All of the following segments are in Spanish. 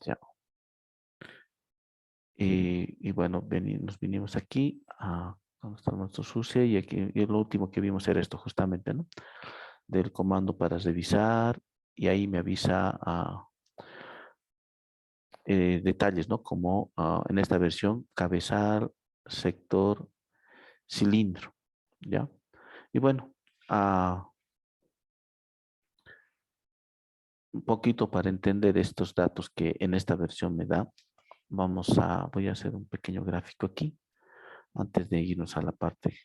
Ya. Y bueno, nos vinimos aquí a donde está nuestro sucia y aquí y lo último que vimos era esto justamente, ¿no? Del comando para revisar y ahí me avisa detalles, ¿no? Como en esta versión, cabezal, sector, cilindro, ¿ya? Y bueno, ah, un poquito para entender estos datos que en esta versión me da, voy a hacer un pequeño gráfico aquí antes de irnos a la parte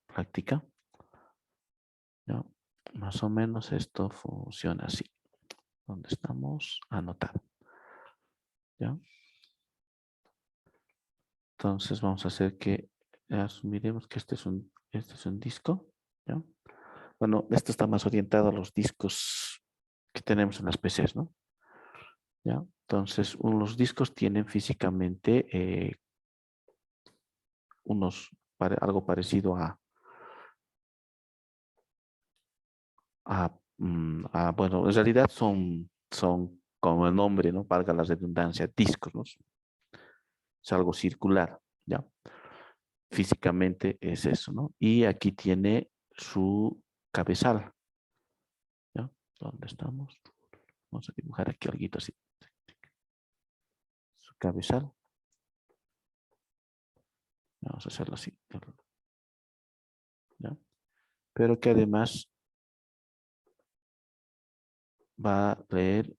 práctica, ¿ya? Más o menos esto funciona así, donde estamos anotado, ¿ya? Entonces vamos a hacer que asumiremos que este es un disco, ¿ya? Bueno, esto está más orientado a los discos que tenemos en las PCs, ¿no? ¿Ya? Entonces, los discos tienen físicamente algo parecido bueno, en realidad son como el nombre, ¿no? Valga la redundancia, discos, ¿no? Es algo circular, ¿ya? Físicamente es eso, ¿no? Y aquí tiene su cabezal, ¿ya? ¿Dónde estamos? Vamos a dibujar aquí algo así. Su cabezal. Vamos a hacerlo así, ¿ya? Pero que además va a leer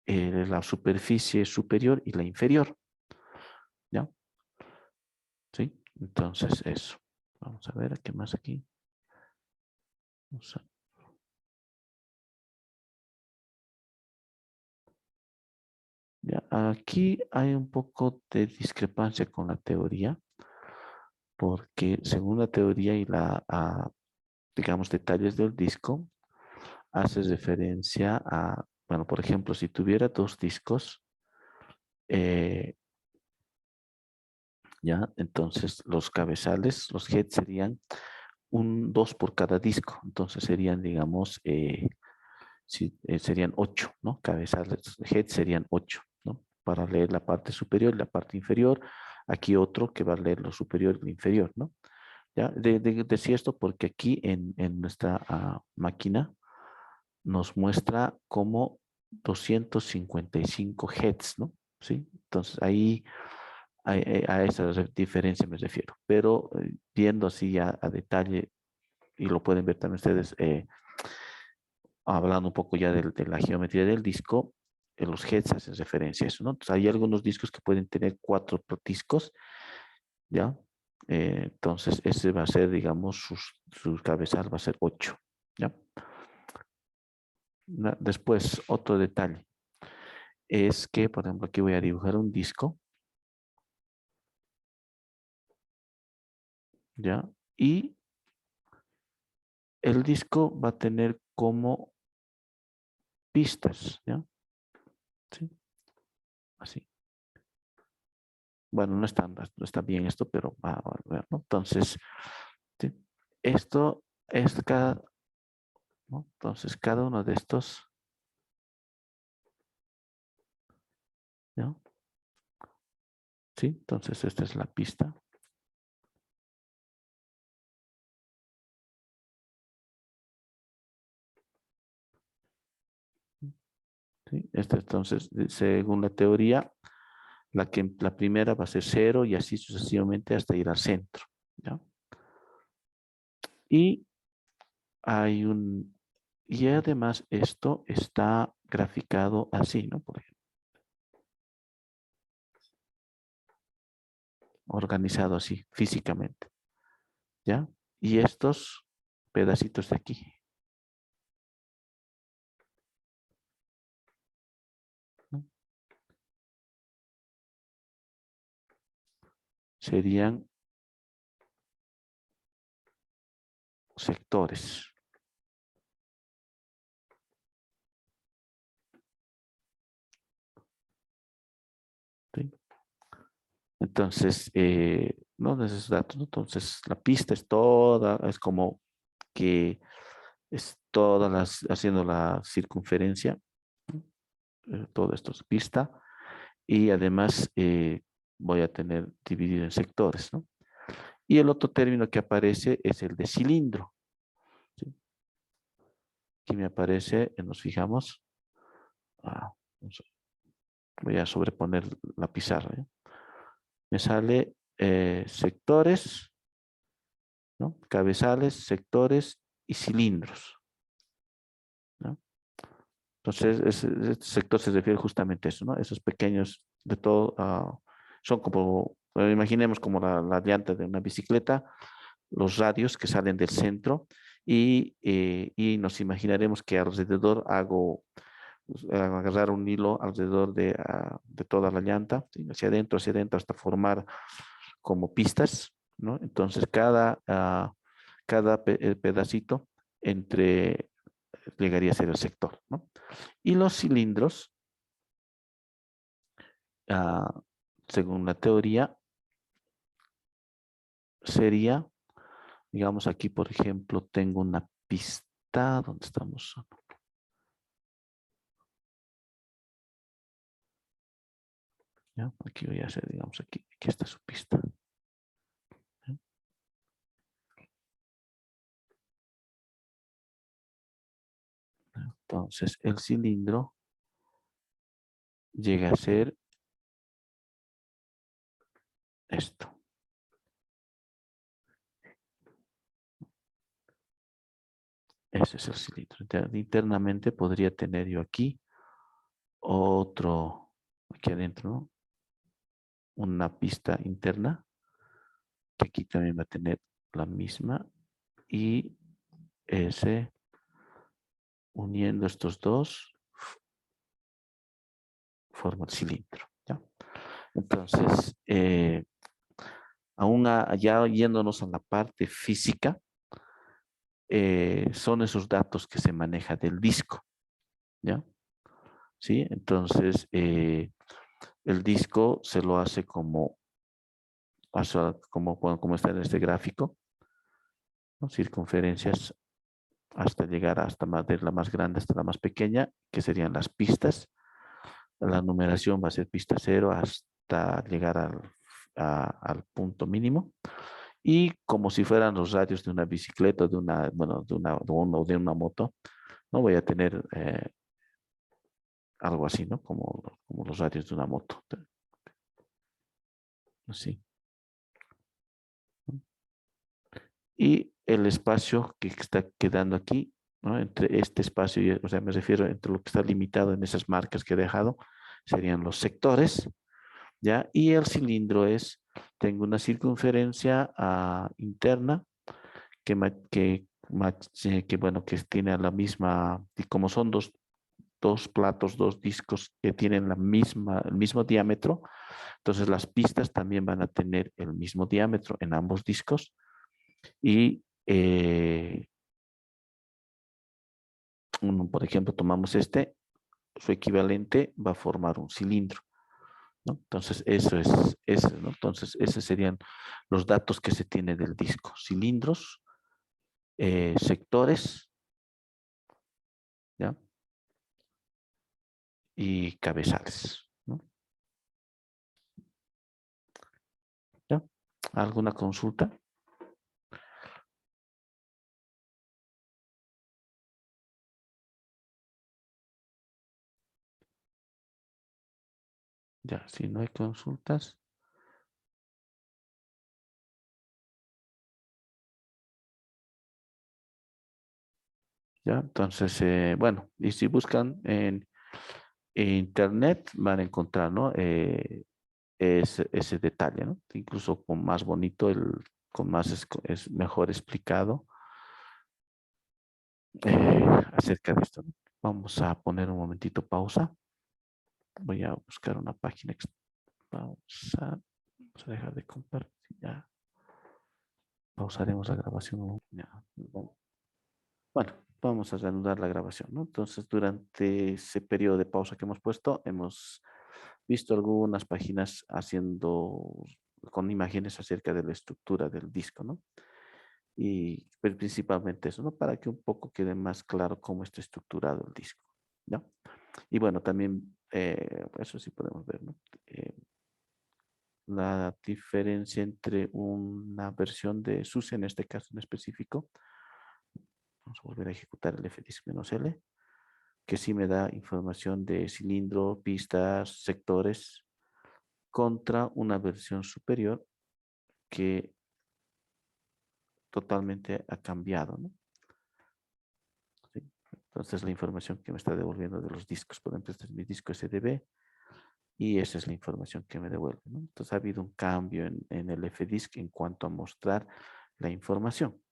la superficie superior y la inferior, ¿ya? ¿Sí? Entonces eso. Vamos a ver qué más aquí. Vamos a- ya, aquí hay un poco de discrepancia con la teoría, porque según la teoría y digamos, detalles del disco, hace referencia bueno, por ejemplo, si tuviera dos discos, eh, ya, entonces los cabezales, los heads serían dos por cada disco, entonces serían, digamos, sí, serían 8, ¿no? Cabezales, heads serían 8, ¿no? Para leer la parte superior y la parte inferior. Aquí otro que va a leer lo superior y lo inferior, ¿no? ¿Ya? Decía esto porque aquí en nuestra máquina nos muestra como 255 heads, ¿no? ¿Sí? Entonces ahí a esa diferencia me refiero. Pero viendo así a detalle, y lo pueden ver también ustedes, hablando un poco ya de la geometría del disco, los heads hacen referencia a eso, ¿no? Entonces hay algunos discos que pueden tener 4 discos, ¿ya? Entonces ese va a ser, digamos, su cabezal va a ser 8, ¿ya? Después, otro detalle es que, por ejemplo, aquí voy a dibujar un disco, ¿ya? Y el disco va a tener como pistas, ¿ya? ¿Sí? Así. Bueno, no está bien esto, pero a ver, ¿no? Entonces, ¿sí? Esto es ¿no? Entonces, cada uno de estos, ¿ya? ¿Sí? Entonces, esta es la pista. ¿Sí? Esta, entonces, según la teoría, la primera va a ser 0 y así sucesivamente hasta ir al centro, ¿ya? Y hay y además esto está graficado así, ¿no? Por ejemplo, organizado así, físicamente, ¿ya? Y estos pedacitos de aquí ¿no? Serían sectores. ¿Sí? Entonces, no necesitas datos, ¿no? Entonces, la pista es toda, es como que es todas haciendo la circunferencia, ¿no? todo esto es pista. Y además voy a tener dividido en sectores, ¿no? Y el otro término que aparece es el de cilindro. ¿Sí? Aquí me aparece, nos fijamos, ah, voy a sobreponer la pizarra, ¿eh? Me sale sectores, ¿no? Cabezales, sectores y cilindros, ¿no? Entonces, este sector se refiere justamente a eso, ¿no? Esos pequeños de todo, son como, imaginemos como la llanta de una bicicleta, los radios que salen del centro y nos imaginaremos que alrededor hago, agarrar un hilo alrededor de toda la llanta, ¿sí? Hacia adentro, hasta formar como pistas, ¿no? Entonces, cada pedacito entre llegaría a ser el sector, ¿no? Y los cilindros, ah, según la teoría, sería, digamos aquí, por ejemplo, tengo una pista, ¿dónde estamos? ¿Ya? Aquí voy a hacer, digamos, aquí está su pista. ¿Ya? Entonces, el cilindro llega a ser esto. Ese es el cilindro. Internamente podría tener yo aquí otro, aquí adentro, ¿no? Una pista interna, que aquí también va a tener la misma, y ese, uniendo estos dos, forma el cilindro, ¿ya? Entonces, aún ya yéndonos a la parte física, son esos datos que se maneja del disco, ¿ya? ¿Sí? Entonces, el disco se lo hace como está en este gráfico, ¿no? Circunferencias hasta llegar hasta de la más grande hasta la más pequeña, que serían las pistas. La numeración va a ser pista 0 hasta llegar al punto mínimo. Y como si fueran los radios de una bicicleta, bueno, de una moto, ¿no? Voy a tener algo así, ¿no? Como los radios de una moto. Así. Y el espacio que está quedando aquí, ¿no? Entre este espacio, o sea, me refiero entre lo que está limitado en esas marcas que he dejado, serían los sectores, ¿ya? Y el cilindro tengo una circunferencia interna bueno, que tiene la misma, y como son dos platos, dos discos que tienen el mismo diámetro, entonces las pistas también van a tener el mismo diámetro en ambos discos y por ejemplo, tomamos su equivalente va a formar un cilindro, ¿no? Entonces, ¿no? Entonces, esos serían los datos que se tiene del disco. Cilindros, sectores, ¿ya? Y cabezales, ¿no? ¿Ya? ¿Alguna consulta? Ya, si no hay consultas, ya, entonces, bueno, y si buscan en internet van a encontrar, ¿no? Ese detalle, ¿no? Incluso con más bonito, con más es mejor explicado acerca de esto, ¿no? Vamos a poner un momentito pausa. Voy a buscar una página. Pausa. Vamos a dejar de compartir. Ya. Pausaremos la grabación. Ya. Bueno, vamos a reanudar la grabación, ¿no? Entonces, durante ese periodo de pausa que hemos puesto, hemos visto algunas páginas con imágenes acerca de la estructura del disco, ¿no? Y pues, principalmente eso, ¿no? Para que un poco quede más claro cómo está estructurado el disco, ¿no? Y bueno, también eso sí podemos ver, ¿no? La diferencia entre una versión de SUSE, en este caso en específico, vamos a volver a ejecutar el fdisk-l, que sí me da información de cilindro, pistas, sectores, contra una versión superior que totalmente ha cambiado, ¿no? ¿Sí? Entonces la información que me está devolviendo de los discos, por ejemplo, este es mi disco SDB y esa es la información que me devuelve, ¿no? Entonces ha habido un cambio en el FDisk en cuanto a mostrar la información.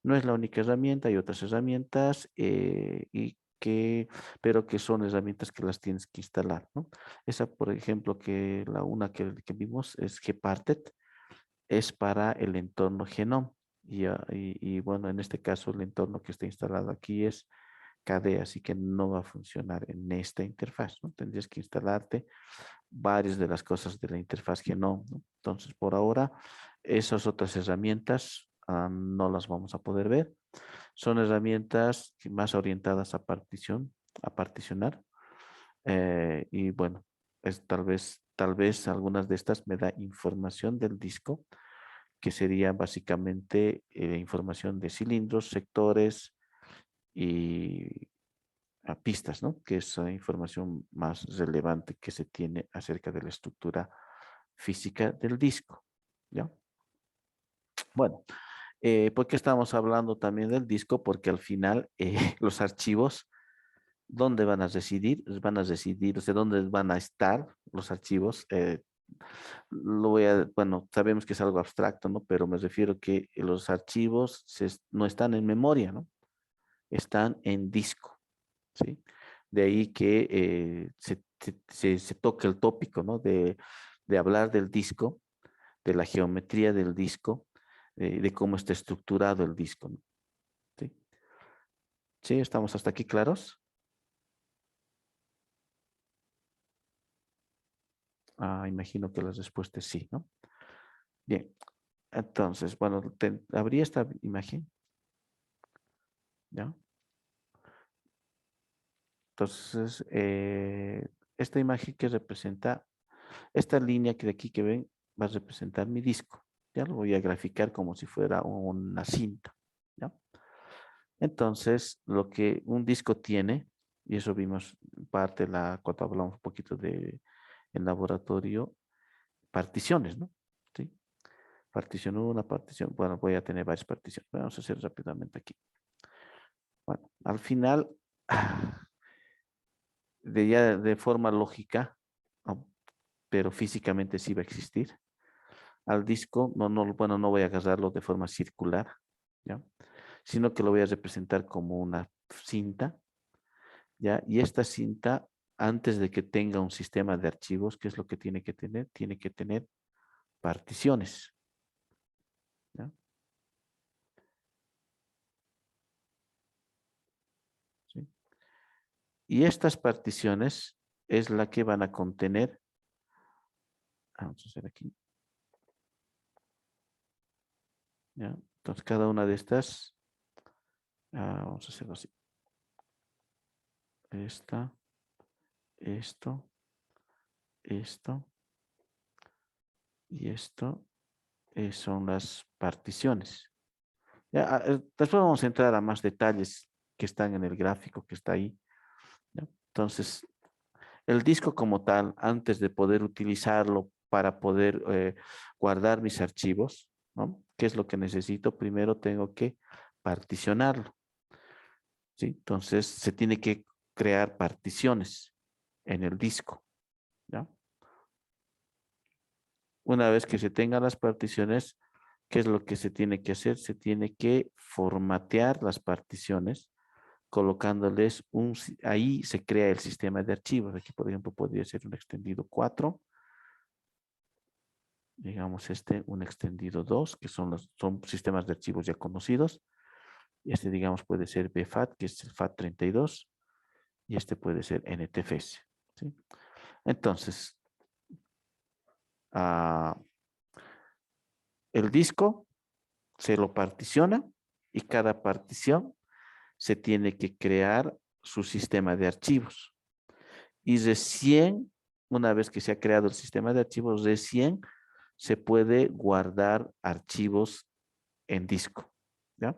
No es la única herramienta, hay otras herramientas pero que son herramientas que las tienes que instalar, ¿no? Esa, por ejemplo, una que vimos es Gparted, es para el entorno Genome. Y bueno, en este caso el entorno que está instalado aquí es KDE, así que no va a funcionar en esta interfaz, ¿no? Tendrías que instalarte varias de las cosas de la interfaz Genome, ¿no? Entonces, por ahora, esas otras herramientas no las vamos a poder ver. Son herramientas más orientadas a particionar. Y bueno, tal vez algunas de estas me da información del disco, que sería básicamente información de cilindros, sectores y pistas, ¿no? Que es la información más relevante que se tiene acerca de la estructura física del disco, ¿ya? Bueno, ¿por qué estamos hablando también del disco? Porque al final los archivos, ¿dónde van a residir? Van a residir, o sea, ¿dónde van a estar los archivos? Bueno, sabemos que es algo abstracto, ¿no? Pero me refiero que los archivos no están en memoria, ¿no? Están en disco, ¿sí? De ahí que se toca el tópico, ¿no? De hablar del disco, de la geometría del disco, de cómo está estructurado el disco, ¿no? ¿Sí? ¿Sí? ¿Estamos hasta aquí claros? Imagino que la respuesta es sí, ¿no? Bien, entonces, bueno, abrí esta imagen, ¿ya? Entonces, esta imagen que representa, esta línea que de aquí que ven, va a representar mi disco. Ya lo voy a graficar como si fuera una cinta, ¿ya? Entonces, lo que un disco tiene, y eso vimos en parte cuando hablamos un poquito de en laboratorio, particiones, ¿no? ¿Sí? Partición 1, partición, bueno, voy a tener varias particiones. Vamos a hacer rápidamente aquí. Bueno, al final, ya de forma lógica, ¿no? Pero físicamente sí va a existir. Al disco, bueno, no voy a agarrarlo de forma circular, ¿ya? Sino que lo voy a representar como una cinta, ¿ya? Y esta cinta, antes de que tenga un sistema de archivos, ¿qué es lo que tiene que tener? Tiene que tener particiones, ¿ya? ¿Sí? Y estas particiones es la que van a contener, vamos a hacer aquí, ¿ya? Entonces cada una de estas, vamos a hacerlo así, esta, esto, esto y esto son las particiones. Ya, después vamos a entrar a más detalles que están en el gráfico que está ahí, ¿ya? Entonces, el disco como tal, antes de poder utilizarlo para poder guardar mis archivos, ¿no? ¿Qué es lo que necesito? Primero tengo que particionarlo, ¿sí? Entonces, se tiene que crear particiones en el disco, ¿ya? Una vez que se tengan las particiones, ¿qué es lo que se tiene que hacer? Se tiene que formatear las particiones colocándoles ahí se crea el sistema de archivos. Aquí, por ejemplo, podría ser un extendido 4, digamos un extendido 2, que son sistemas de archivos ya conocidos. Este, digamos, puede ser BFAT, que es el FAT32, y este puede ser NTFS, ¿sí? Entonces, ah, el disco se lo particiona y cada partición se tiene que crear su sistema de archivos. Y recién, una vez que se ha creado el sistema de archivos, recién se puede guardar archivos en disco, ¿ya?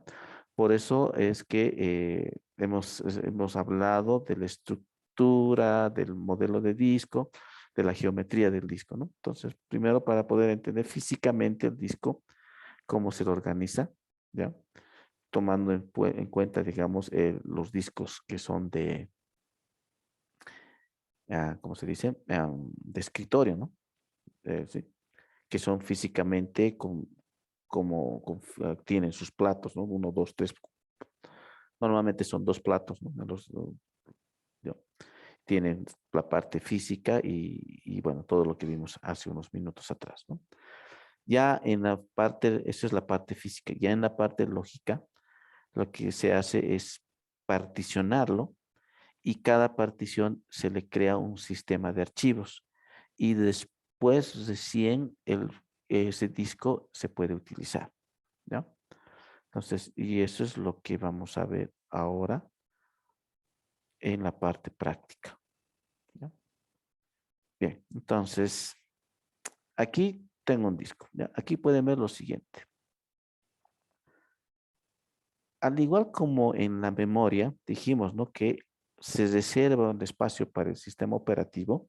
Por eso es que hemos hablado de la estructura, del modelo de disco, de la geometría del disco, ¿no? Entonces, primero para poder entender físicamente el disco, cómo se lo organiza, ¿ya? Tomando en cuenta, digamos, los discos que son de, ¿cómo se dice? De escritorio, ¿no? Sí, que son físicamente tienen sus platos, ¿no? Uno, dos, tres. Normalmente son dos platos, ¿no? ¿no? Tienen la parte física y, bueno, todo lo que vimos hace unos minutos atrás, ¿no? Ya en la parte, esa es la parte física, ya en la parte lógica, lo que se hace es particionarlo y cada partición se le crea un sistema de archivos y después recién ese disco se puede utilizar, ¿ya? Entonces, y eso es lo que vamos a ver ahora en la parte práctica, ¿ya? Bien, entonces, aquí tengo un disco, ¿ya? Aquí pueden ver lo siguiente. Al igual como en la memoria, dijimos, ¿no? Que se reserva un espacio para el sistema operativo.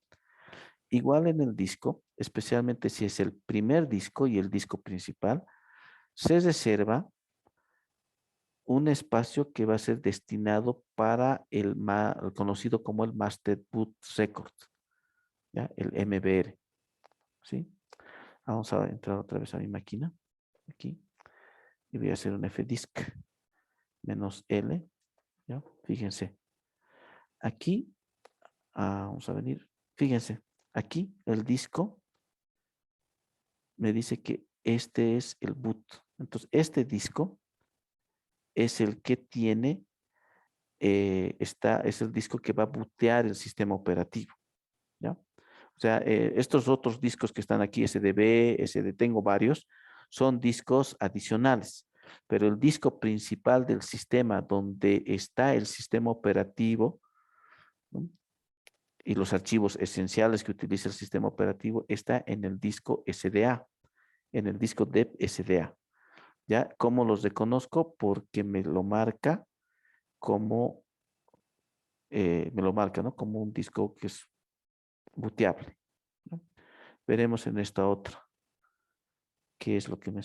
Igual en el disco, especialmente si es el primer disco y el disco principal, se reserva un espacio que va a ser destinado para el conocido como el Master Boot Record, ¿ya? El MBR, ¿sí? Vamos a entrar otra vez a mi máquina, aquí, y voy a hacer un fdisk -L, ¿ya? Fíjense, aquí, vamos a venir, fíjense, aquí el disco me dice que este es el boot. Entonces, este disco es el que tiene, es el disco que va a bootear el sistema operativo, ¿ya? O sea, estos otros discos que están aquí, SDB, SD, tengo varios, son discos adicionales, pero el disco principal del sistema donde está el sistema operativo, ¿no? Y los archivos esenciales que utiliza el sistema operativo está en el disco SDA, en el disco DEP SDA. ¿Ya? ¿Cómo los reconozco? Porque como, me lo marca, ¿no? Como un disco que es booteable, ¿no? Veremos en esta otra qué es lo que me...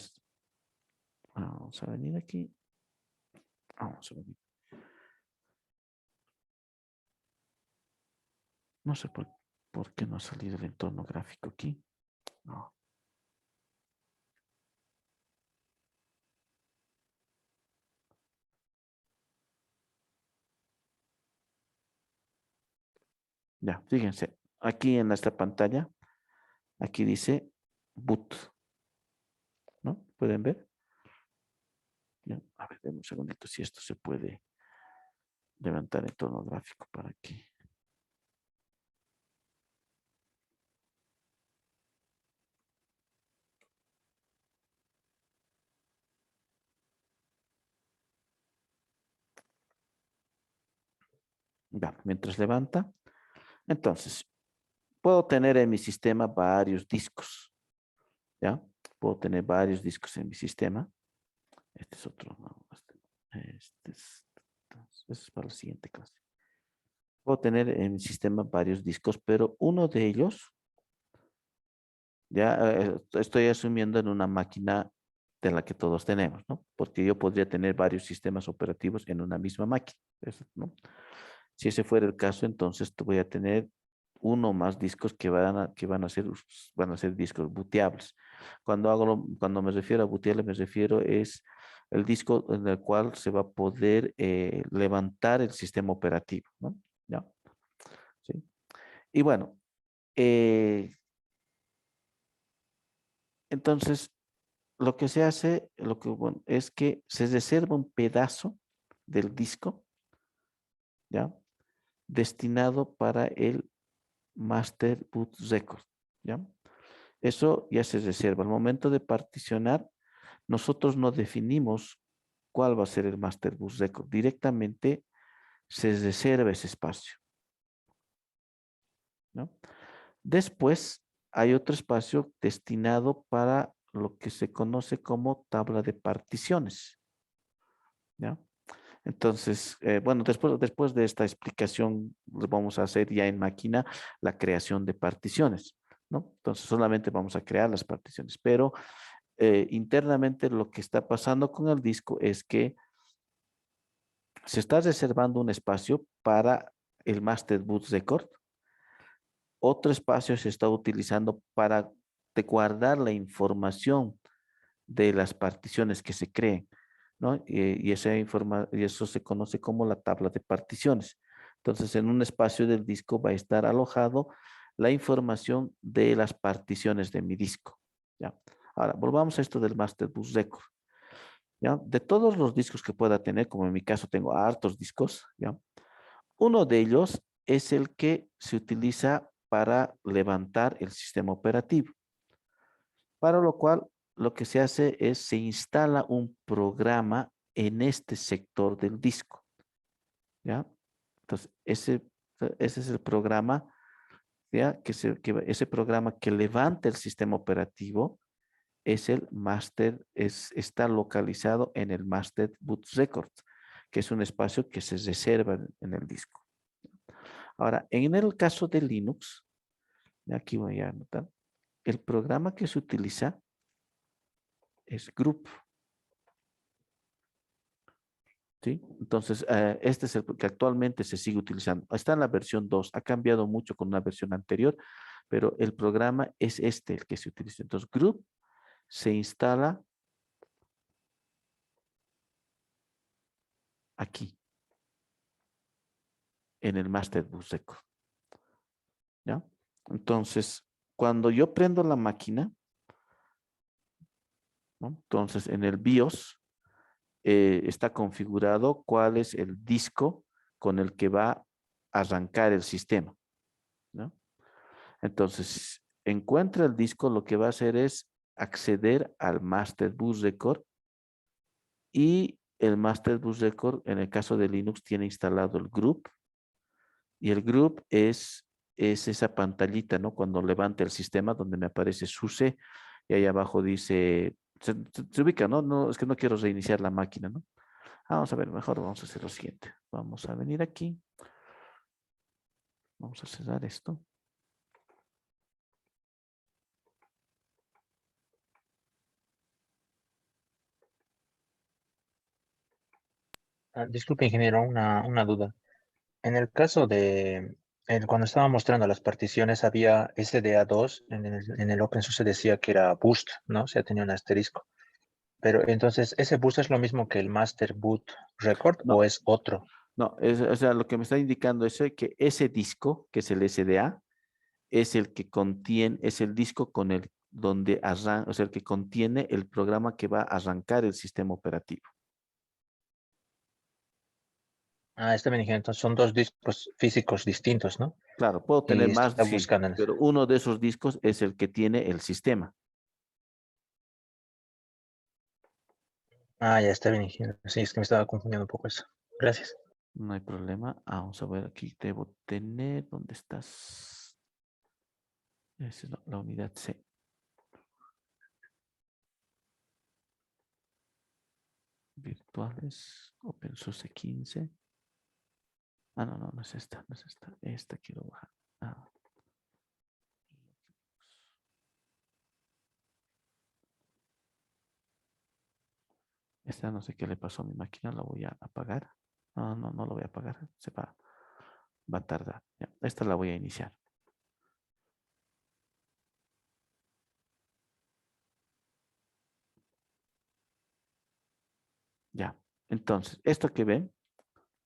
Vamos a venir aquí. Vamos a venir. No sé por qué no ha salido el entorno gráfico aquí. No. Ya, fíjense. Aquí en esta pantalla, aquí dice boot, ¿no? ¿Pueden ver? Ya, a ver, denme un segundito si esto se puede levantar el entorno gráfico para que... Ya, mientras levanta. Entonces, puedo tener en mi sistema varios discos, ¿ya? Puedo tener varios discos en mi sistema. Este es otro, no, este es para la siguiente clase. Puedo tener en mi sistema varios discos, pero uno de ellos, ya estoy asumiendo en una máquina de la que todos tenemos, ¿no? Porque yo podría tener varios sistemas operativos en una misma máquina, ¿no? Si ese fuera el caso, entonces voy a tener uno o más discos van a ser discos booteables. Cuando me refiero a booteable, me refiero es el disco en el cual se va a poder levantar el sistema operativo, ¿no? ¿Ya? ¿Sí? Y bueno, eh, entonces lo que se hace, bueno, es que se reserva un pedazo del disco, ¿ya? Destinado para el Master Boot Record, ¿ya? Eso ya se reserva. Al momento de particionar, nosotros no definimos cuál va a ser el Master Boot Record. Directamente se reserva ese espacio, ¿no? Después hay otro espacio destinado para lo que se conoce como tabla de particiones, ¿ya? Entonces, bueno, después de esta explicación, vamos a hacer ya en máquina la creación de particiones, ¿no? Entonces, solamente vamos a crear las particiones, pero internamente lo que está pasando con el disco es que se está reservando un espacio para el Master Boot Record. Otro espacio se está utilizando para guardar la información de las particiones que se creen, ¿no? Y eso se conoce como la tabla de particiones. Entonces, en un espacio del disco va a estar alojado la información de las particiones de mi disco, ¿ya? Ahora, volvamos a esto del Master Bus Record, ¿ya? De todos los discos que pueda tener, como en mi caso tengo hartos discos, ¿ya? Uno de ellos es el que se utiliza para levantar el sistema operativo, para lo cual lo que se hace es se instala un programa en este sector del disco, ¿ya? Entonces, ese es el programa, ¿ya? Ese programa que levanta el sistema operativo es el master, está localizado en el Master Boot Record, que es un espacio que se reserva en el disco. Ahora, en el caso de Linux, aquí voy a anotar, el programa que se utiliza es group, ¿sí? Entonces, este es el que actualmente se sigue utilizando. Está en la versión 2, ha cambiado mucho con una versión anterior, pero el programa es este el que se utiliza. Entonces, group se instala aquí, en el Master Bus Record, ¿ya? Entonces, cuando yo prendo la máquina, ¿no? Entonces, en el BIOS está configurado cuál es el disco con el que va a arrancar el sistema, ¿no? Entonces, encuentra el disco, lo que va a hacer es acceder al Master Bus Record y el Master Bus Record, en el caso de Linux, tiene instalado el group y el group es esa pantallita, ¿no? Cuando levanta el sistema donde me aparece SUSE y ahí abajo dice, se ubica, ¿no? No, es que no quiero reiniciar la máquina, ¿no? Vamos a ver, mejor vamos a hacer lo siguiente. Vamos a venir aquí. Vamos a cerrar esto. Disculpe, ingeniero, una duda. En el caso de, cuando estaba mostrando las particiones, había SDA2, en el OpenSUSE decía que era boost, ¿no? O sea, tenía un asterisco. Pero entonces, ¿ese boost es lo mismo que el Master Boot Record o No, es otro? no, o sea, lo que me está indicando es que ese disco, que es el SDA, es el que contiene, es el disco con el donde arranca, o sea, el que contiene el programa que va a arrancar el sistema operativo. Está bien, ingeniero. Entonces son dos discos físicos distintos, ¿no? Claro, puedo tener Y más, está sí, buscando en eso. pero uno de esos discos es el que tiene el sistema. Ya está bien, ingeniero. Sí, es que me estaba confundiendo un poco eso. Gracias. No hay problema. Vamos a ver, aquí debo tener, ¿dónde estás? Esa es la unidad C. Virtuales, OpenSUSE 15. No, no es esta, no es esta. Esta quiero bajar. Ah, esta no sé qué le pasó a mi máquina, la voy a apagar. No lo voy a apagar, va a tardar. Ya, esta la voy a iniciar. Ya, entonces, esto que ven,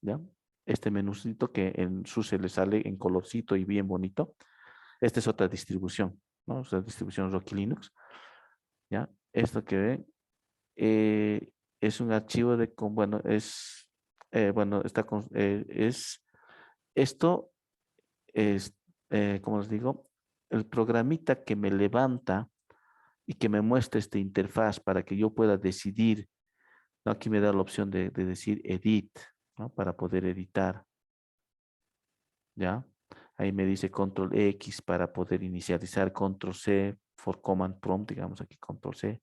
¿ya? Este menucito que en SUSE le sale en colorcito y bien bonito. Esta es otra distribución, ¿no? O sea, distribución Rocky Linux, ¿ya? Esto que ven es un archivo bueno, bueno, esto es, como les digo, el programita que me levanta y que me muestra esta interfaz para que yo pueda decidir, ¿no? Aquí me da la opción de decir edit, ¿no? Para poder editar, ¿ya? Ahí me dice control X para poder inicializar, control C for command prompt, digamos aquí control C,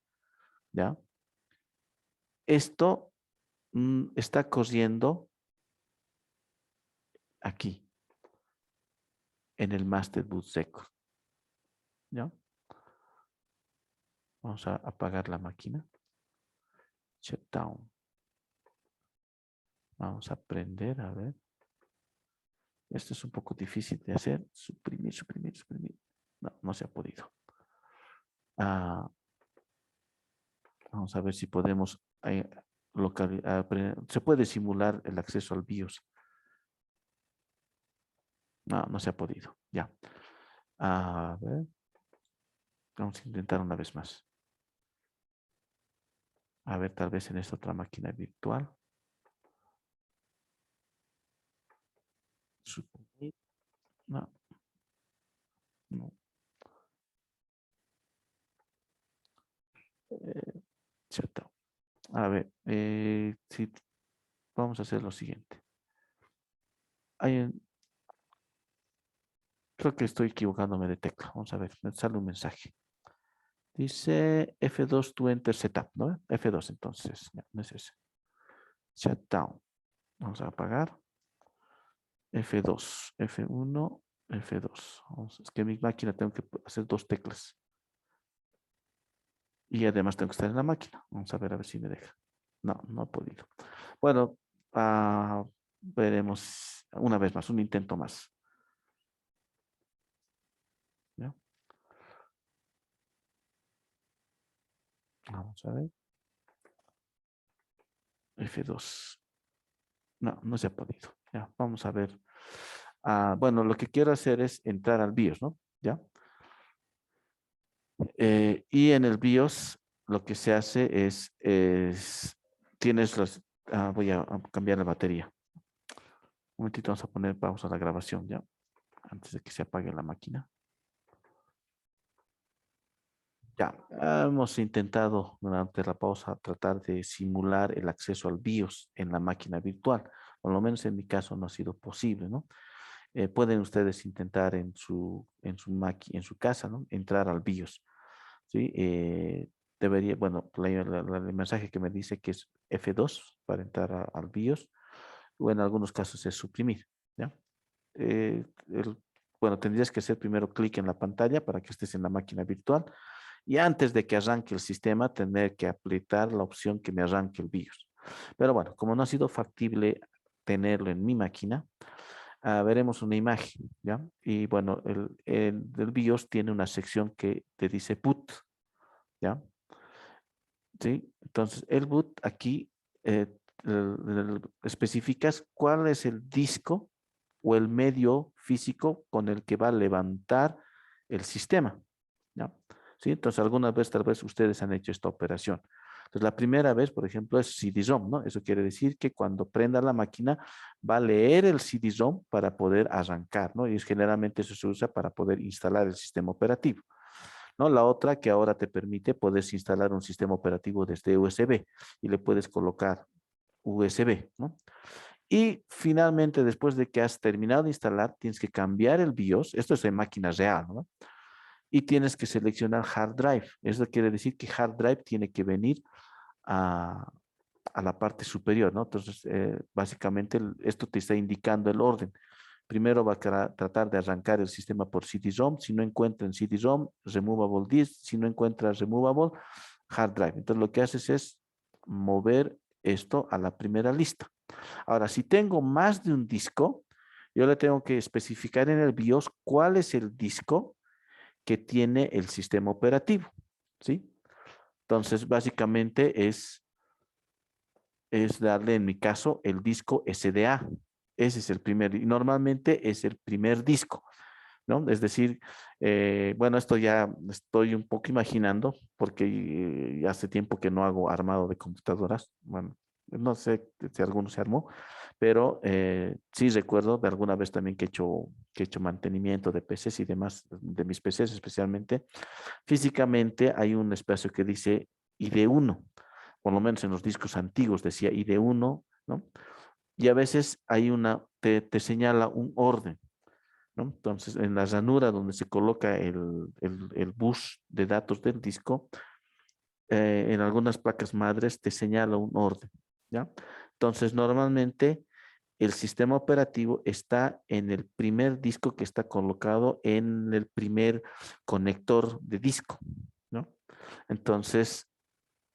¿ya? Esto está corriendo aquí, en el master boot record, ¿ya? Vamos a apagar la máquina. Shutdown. Vamos a aprender, a ver. Esto es un poco difícil de hacer. Suprimir, suprimir, suprimir. No, no se ha podido. Vamos a ver si podemos se puede simular el acceso al BIOS. No, no se ha podido. Ya. A ver. Vamos a intentar una vez más. A ver, tal vez en esta otra máquina virtual. Suprimir. No. No. Shutdown. A ver, sí, vamos a hacer lo siguiente. Creo que estoy equivocándome de tecla. Vamos a ver, me sale un mensaje. Dice F2 to enter setup, ¿no? F2 entonces, ya, no es ese. Shutdown. Vamos a apagar. F2, F1, F2. Es que en mi máquina tengo que hacer 2 teclas. Y además tengo que estar en la máquina. Vamos a ver si me deja. No, no he podido. Bueno, veremos una vez más, un intento más. ¿Ya? Vamos a ver. F2. No, no se ha podido. Ya, vamos a ver. Bueno, lo que quiero hacer es entrar al BIOS, ¿no? ¿Ya? Y en el BIOS lo que se hace tienes los, voy a cambiar la batería. Un momentito, vamos a poner pausa a la grabación, ¿ya? Antes de que se apague la máquina. Ya, hemos intentado durante la pausa tratar de simular el acceso al BIOS en la máquina virtual. Por lo menos en mi caso no ha sido posible, ¿no? Pueden ustedes intentar en su casa, ¿no? Entrar al BIOS, ¿sí? Bueno, el mensaje que me dice que es F2 para entrar al BIOS, o en algunos casos es suprimir, ¿ya? Eh, el- bueno, tendrías que hacer primero clic en la pantalla para que estés en la máquina virtual y antes de que arranque el sistema, tener que apretar la opción que me arranque el BIOS. Pero bueno, como no ha sido factible tenerlo en mi máquina, veremos una imagen, ¿ya? Y bueno, el BIOS tiene una sección que te dice boot, ¿ya? ¿Sí? Entonces, el boot aquí especificas cuál es el disco o el medio físico con el que va a levantar el sistema, ¿ya? ¿Sí? Entonces, algunas veces, tal vez ustedes han hecho esta operación. Entonces, la primera vez, por ejemplo, es CD-ROM, ¿no? Eso quiere decir que cuando prenda la máquina va a leer el CD-ROM para poder arrancar, ¿no? Y generalmente eso se usa para poder instalar el sistema operativo, ¿no? La otra que ahora te permite, puedes instalar un sistema operativo desde USB y le puedes colocar USB, ¿no? Y finalmente, después de que has terminado de instalar, tienes que cambiar el BIOS. Esto es en máquina real, ¿no? Y tienes que seleccionar hard drive. Eso quiere decir que hard drive tiene que venir a, a la parte superior, ¿no? Entonces, básicamente esto te está indicando el orden. Primero va a tratar de arrancar el sistema por CD-ROM. Si no encuentra en CD-ROM, removable disk. Si no encuentra removable, hard drive. Entonces, lo que haces es mover esto a la primera lista. Ahora, si tengo más de un disco, yo le tengo que especificar en el BIOS cuál es el disco que tiene el sistema operativo, ¿sí? Entonces, básicamente es darle, en mi caso, el disco SDA. Ese es el primer, y normalmente es el primer disco, ¿no? Es decir, bueno, esto ya estoy un poco imaginando, porque hace tiempo que no hago armado de computadoras. Bueno, no sé si alguno se armó, pero sí recuerdo de alguna vez también que he hecho mantenimiento de PCs y demás, de mis PCs especialmente. Físicamente hay un espacio que dice ID1, por lo menos en los discos antiguos decía ID1, ¿no? Y a veces hay te señala un orden, ¿no? Entonces, en la ranura donde se coloca el bus de datos del disco, en algunas placas madres te señala un orden, ¿ya? Entonces, normalmente el sistema operativo está en el primer disco que está colocado en el primer conector de disco, ¿no? Entonces,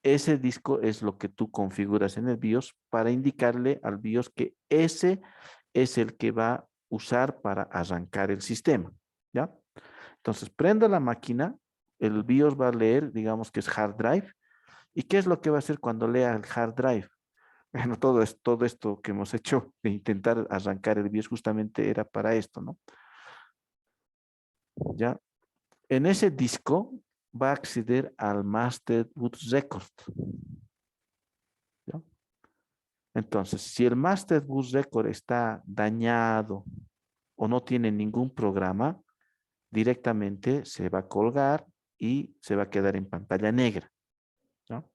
ese disco es lo que tú configuras en el BIOS para indicarle al BIOS que ese es el que va a usar para arrancar el sistema, ¿ya? Entonces, prendo la máquina, el BIOS va a leer, digamos que es hard drive. ¿Y qué es lo que va a hacer cuando lea el hard drive? Bueno, todo esto que hemos hecho de intentar arrancar el BIOS justamente era para esto, ¿no? Ya, en ese disco va a acceder al Master Boot Record, ¿ya? Entonces, si el Master Boot Record está dañado o no tiene ningún programa, directamente se va a colgar y se va a quedar en pantalla negra, ¿no?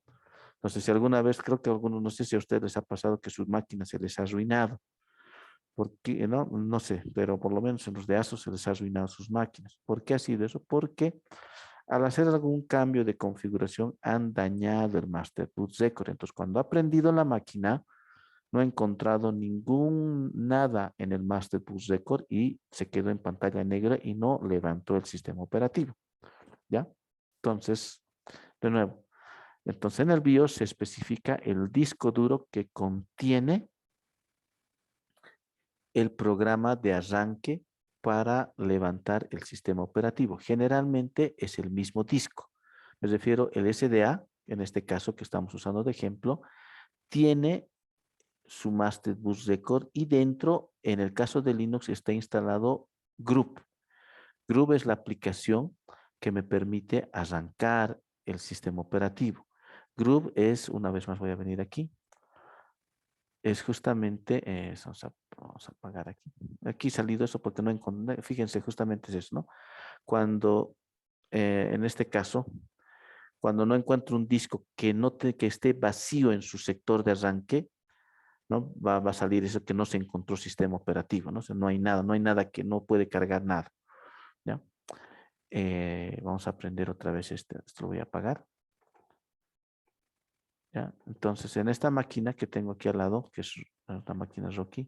Entonces, si alguna vez, creo que a algunos, no sé si a ustedes les ha pasado que sus máquinas se les ha arruinado, porque, no, no sé, pero por lo menos en los de ASUS se les ha arruinado sus máquinas. ¿Por qué ha sido eso? Porque al hacer algún cambio de configuración han dañado el Master Boot Record. Entonces, cuando ha prendido la máquina, no ha encontrado ningún nada en el Master Boot Record y se quedó en pantalla negra y no levantó el sistema operativo, ¿ya? Entonces, de nuevo, entonces en el BIOS se especifica el disco duro que contiene el programa de arranque para levantar el sistema operativo. Generalmente es el mismo disco. Me refiero, el SDA, en este caso que estamos usando de ejemplo, tiene su Master Bus Record y dentro, en el caso de Linux, está instalado Group. Group es la aplicación que me permite arrancar el sistema operativo. Group es, una vez más voy a venir aquí, es justamente, vamos a apagar aquí. Aquí salido eso porque no encontré, fíjense, justamente es eso, ¿no? Cuando, en este caso, cuando no encuentro un disco que esté vacío en su sector de arranque, ¿no? Va a salir eso que no se encontró sistema operativo, ¿no? O sea, no hay nada que no puede cargar nada, ¿ya? Vamos a aprender otra vez esto lo voy a apagar. ¿Ya? Entonces, en esta máquina que tengo aquí al lado, que es la máquina Rocky,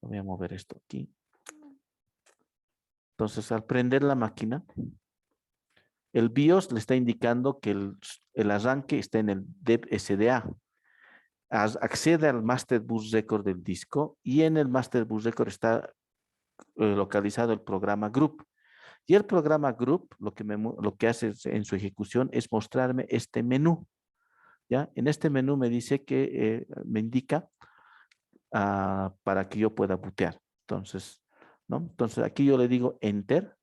voy a mover esto aquí. Entonces, al prender la máquina, el BIOS le está indicando que el arranque está en el DEP SDA. Accede al Master Bus Record del disco y en el Master Bus Record está localizado el programa Group. Y el programa Group lo que hace en su ejecución es mostrarme este menú. ¿Ya? En este menú me dice que me indica para que yo pueda bootear. Entonces, ¿no? Entonces aquí yo le digo Enter.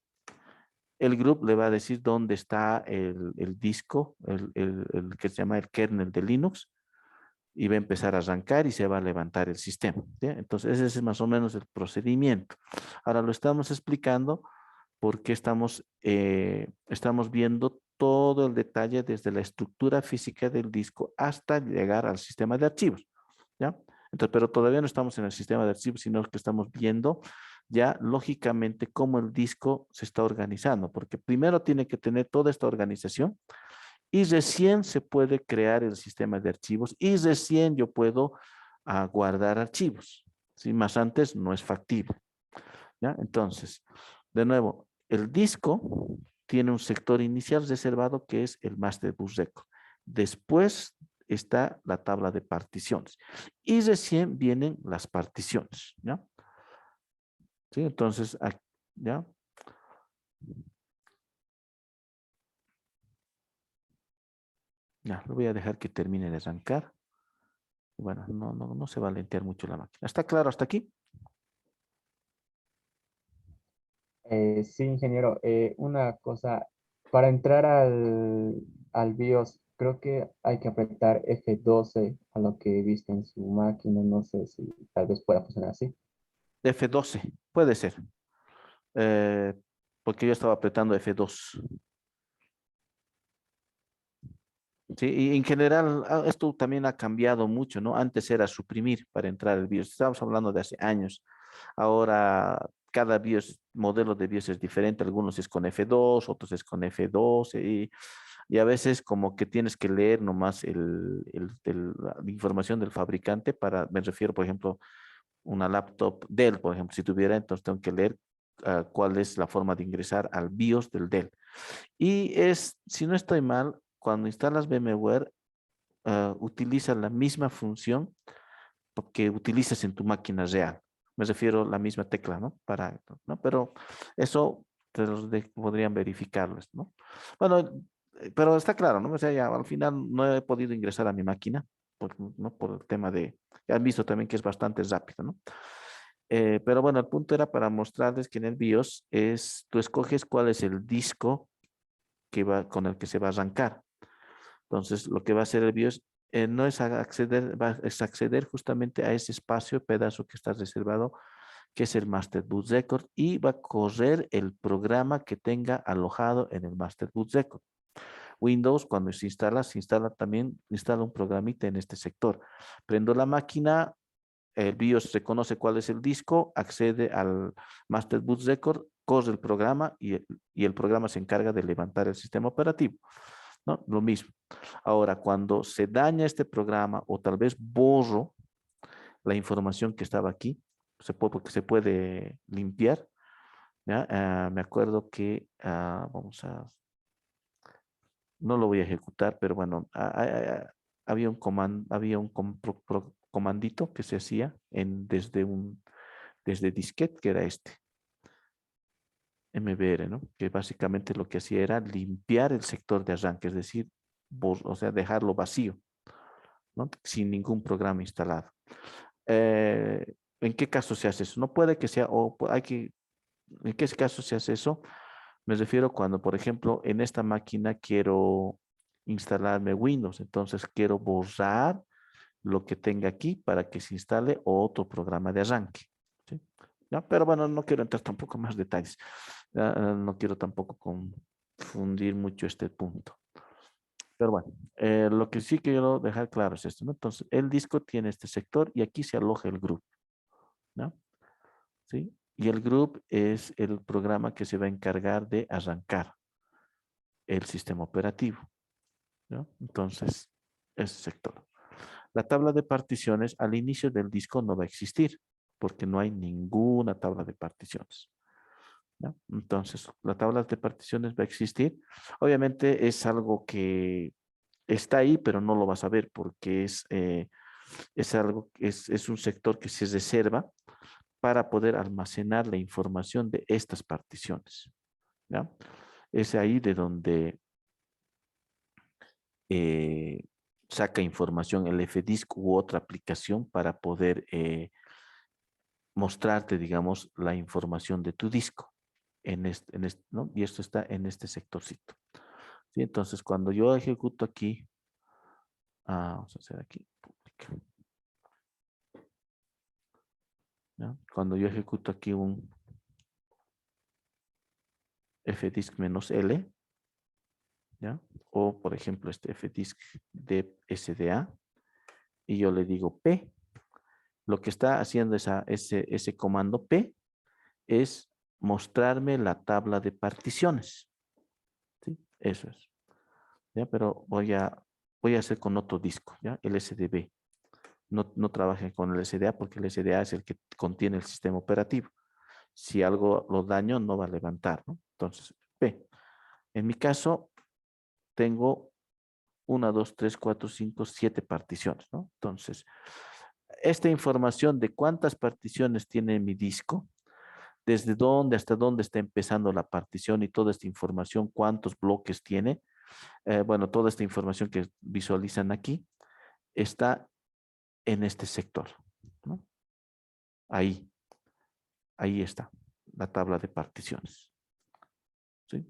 El group le va a decir dónde está el disco, el que se llama el kernel de Linux, y va a empezar a arrancar y se va a levantar el sistema. ¿Ya? Entonces, ese es más o menos el procedimiento. Ahora lo estamos explicando porque estamos viendo todo el detalle desde la estructura física del disco hasta llegar al sistema de archivos. ¿Ya? Entonces, pero todavía no estamos en el sistema de archivos, sino que estamos viendo ya lógicamente cómo el disco se está organizando, porque primero tiene que tener toda esta organización y recién se puede crear el sistema de archivos y recién yo puedo guardar archivos. ¿Sí? Más antes no es factible. ¿Ya? Entonces, de nuevo, el disco tiene un sector inicial reservado que es el Master Bus Record. Después está la tabla de particiones y recién vienen las particiones. ¿Ya? ¿Sí? Entonces, ¿ya? Ya, lo voy a dejar que termine de arrancar. Bueno, no se va a lentear mucho la máquina. ¿Está claro hasta aquí? Sí, ingeniero, una cosa, para entrar al BIOS, creo que hay que apretar F12 a lo que he visto en su máquina, no sé si tal vez pueda funcionar así. F12, puede ser. Eh, porque yo estaba apretando F2. Sí, y en general esto también ha cambiado mucho, ¿no? Antes era suprimir para entrar al BIOS. Estamos hablando de hace años. Ahora, cada BIOS, modelo de BIOS es diferente. Algunos es con F2, otros es con F12 y a veces como que tienes que leer nomás la información del fabricante para, me refiero, por ejemplo, una laptop Dell, por ejemplo, si tuviera, entonces tengo que leer cuál es la forma de ingresar al BIOS del Dell. Y si no estoy mal, cuando instalas VMware, utiliza la misma función que utilizas en tu máquina real. Me refiero a la misma tecla, ¿no? ¿no? Pero eso podrían verificarlo, ¿no? Bueno, pero está claro, ¿no? O sea, ya al final no he podido ingresar a mi máquina, ¿no? Por el tema ya han visto también que es bastante rápido, ¿no? Pero bueno, el punto era para mostrarles que en el BIOS tú escoges cuál es el disco con el que se va a arrancar. Entonces, lo que va a hacer el BIOS no es es acceder justamente a ese espacio, pedazo que está reservado, que es el Master Boot Record, y va a correr el programa que tenga alojado en el Master Boot Record. Windows, cuando se instala un programita en este sector. Prendo la máquina, el BIOS reconoce cuál es el disco, accede al Master Boot Record, corre el programa y el programa se encarga de levantar el sistema operativo, ¿no? Lo mismo. Ahora, cuando se daña este programa o tal vez borro la información que estaba aquí, porque se puede limpiar, ¿ya? Me acuerdo que, no lo voy a ejecutar, pero bueno, había un comandito que se hacía desde disquete, que era este, MBR, ¿no? Que básicamente lo que hacía era limpiar el sector de arranque, es decir, o sea, dejarlo vacío, ¿no? Sin ningún programa instalado. ¿En qué caso se hace eso? No puede que sea, ¿en qué caso se hace eso? Me refiero cuando, por ejemplo, en esta máquina quiero instalarme Windows, entonces quiero borrar lo que tenga aquí para que se instale otro programa de arranque, ¿sí? ¿Ya? Pero bueno, no quiero entrar tampoco más detalles. No quiero tampoco confundir mucho este punto. Pero bueno, lo que sí quiero dejar claro es esto, ¿no? Entonces, el disco tiene este sector y aquí se aloja el group, ¿no? ¿Sí? Y el group es el programa que se va a encargar de arrancar el sistema operativo, ¿no? Entonces, ese sector. La tabla de particiones al inicio del disco no va a existir porque no hay ninguna tabla de particiones, ¿no? Entonces, la tabla de particiones va a existir. Obviamente es algo que está ahí, pero no lo vas a ver porque es un sector que se reserva para poder almacenar la información de estas particiones, ¿ya? Es ahí de donde eh, saca información el Fdisk u otra aplicación para poder mostrarte, digamos, la información de tu disco ¿no? Y esto está en este sectorcito. ¿Sí? Entonces, cuando yo ejecuto aquí, vamos a hacer aquí, publica, ¿no? Cuando yo ejecuto aquí un fdisk-l, ¿ya? O, por ejemplo, este fdisk de SDA, y yo le digo P, lo que está haciendo ese comando P es mostrarme la tabla de particiones, ¿sí? Eso es, ¿ya? Pero voy a hacer con otro disco, ¿ya? El SDB. No trabaje con el SDA porque el SDA es el que contiene el sistema operativo. Si algo lo daño, no va a levantar, ¿no? Entonces, P. En mi caso, tengo 1, 2, 3, 4, 5, 7 particiones, ¿no? Entonces, esta información de cuántas particiones tiene mi disco, desde dónde hasta dónde está empezando la partición y toda esta información, cuántos bloques tiene, bueno, toda esta información que visualizan aquí está en este sector, ¿no? Ahí está la tabla de particiones, ¿sí?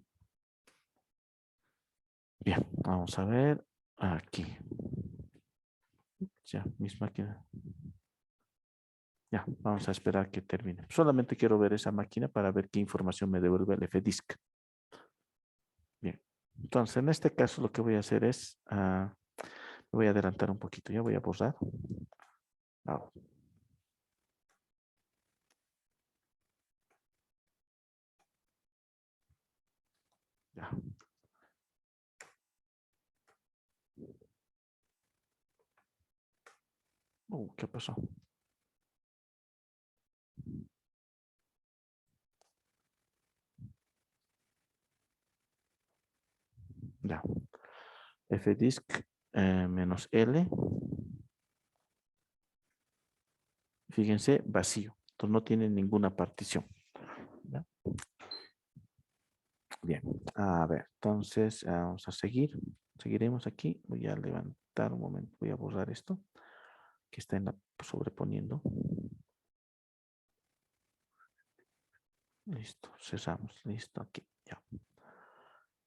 Bien, vamos a ver aquí. Ya, mis máquinas. Ya, vamos a esperar que termine. Solamente quiero ver esa máquina para ver qué información me devuelve el Fdisk. Bien, entonces en este caso lo que voy a hacer es, me voy a adelantar un poquito, ya voy a borrar. ¿Qué pasó? Ya. Fdisk menos L. Fíjense, vacío. Entonces no tiene ninguna partición. ¿Ya? Bien. A ver, entonces vamos a seguir. Seguiremos aquí. Voy a levantar un momento. Voy a borrar esto que está en la sobreponiendo. Listo, cerramos. Listo, aquí. Ya.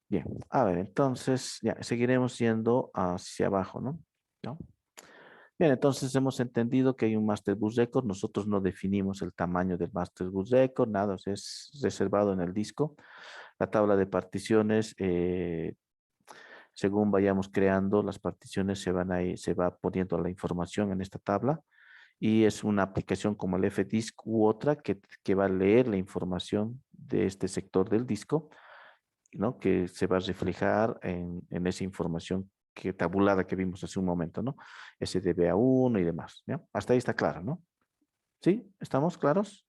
Bien. A ver, entonces ya seguiremos yendo hacia abajo, ¿no? ¿No? Bien, entonces hemos entendido que hay un Master Bus Record. Nosotros no definimos el tamaño del Master Bus Record, nada, o sea, es reservado en el disco. La tabla de particiones, según vayamos creando, las particiones se va poniendo la información en esta tabla y es una aplicación como el Fdisk u otra que va a leer la información de este sector del disco, ¿no? Que se va a reflejar en esa información que tabulada que vimos hace un momento, ¿no? SDBA1 y demás, ¿ya? Hasta ahí está claro, ¿no? ¿Sí? ¿Estamos claros?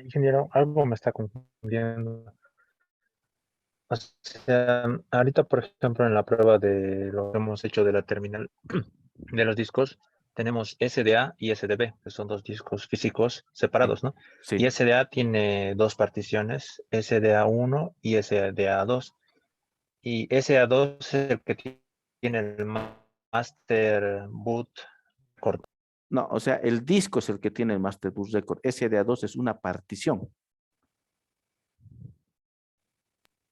Ingeniero, algo me está confundiendo. O sea, ahorita, por ejemplo, en la prueba de lo que hemos hecho de la terminal de los discos, tenemos SDA y SDB, que son dos discos físicos separados, ¿no? Y Sí. SDA tiene dos particiones, SDA1 y SDA2. Y SDA2 es el que tiene el master boot corto. No, o sea, el disco es el que tiene el Master Bus Record. SDA2 es una partición.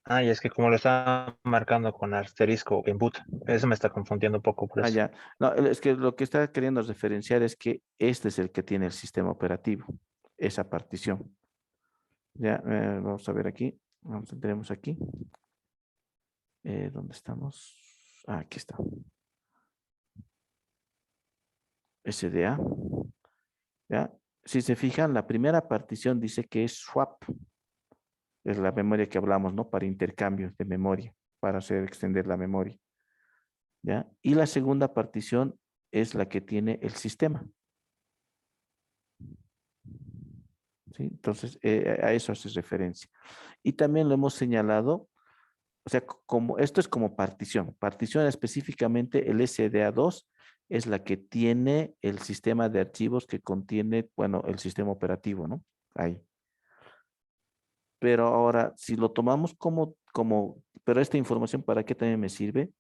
Ah, y es que como lo está marcando con asterisco en boot, eso me está confundiendo un poco por Ah, eso. ya. No, es que lo que está queriendo referenciar es que este es el que tiene el sistema operativo, esa partición. Ya, vamos a ver aquí. Tenemos aquí. ¿Dónde estamos? Ah, aquí está. SDA. ¿Ya? Si se fijan, la primera partición dice que es swap. Es la memoria que hablamos, ¿no? Para intercambios de memoria, para hacer extender la memoria. ¿Ya? Y la segunda partición es la que tiene el sistema. ¿Sí? Entonces, a eso hace referencia. Y también lo hemos señalado, o sea, como esto es como partición. Partición específicamente el SDA2 es la que tiene el sistema de archivos que contiene, bueno, el sistema operativo, ¿no? Ahí. Pero ahora, si lo tomamos pero esta información, ¿para qué también me sirve?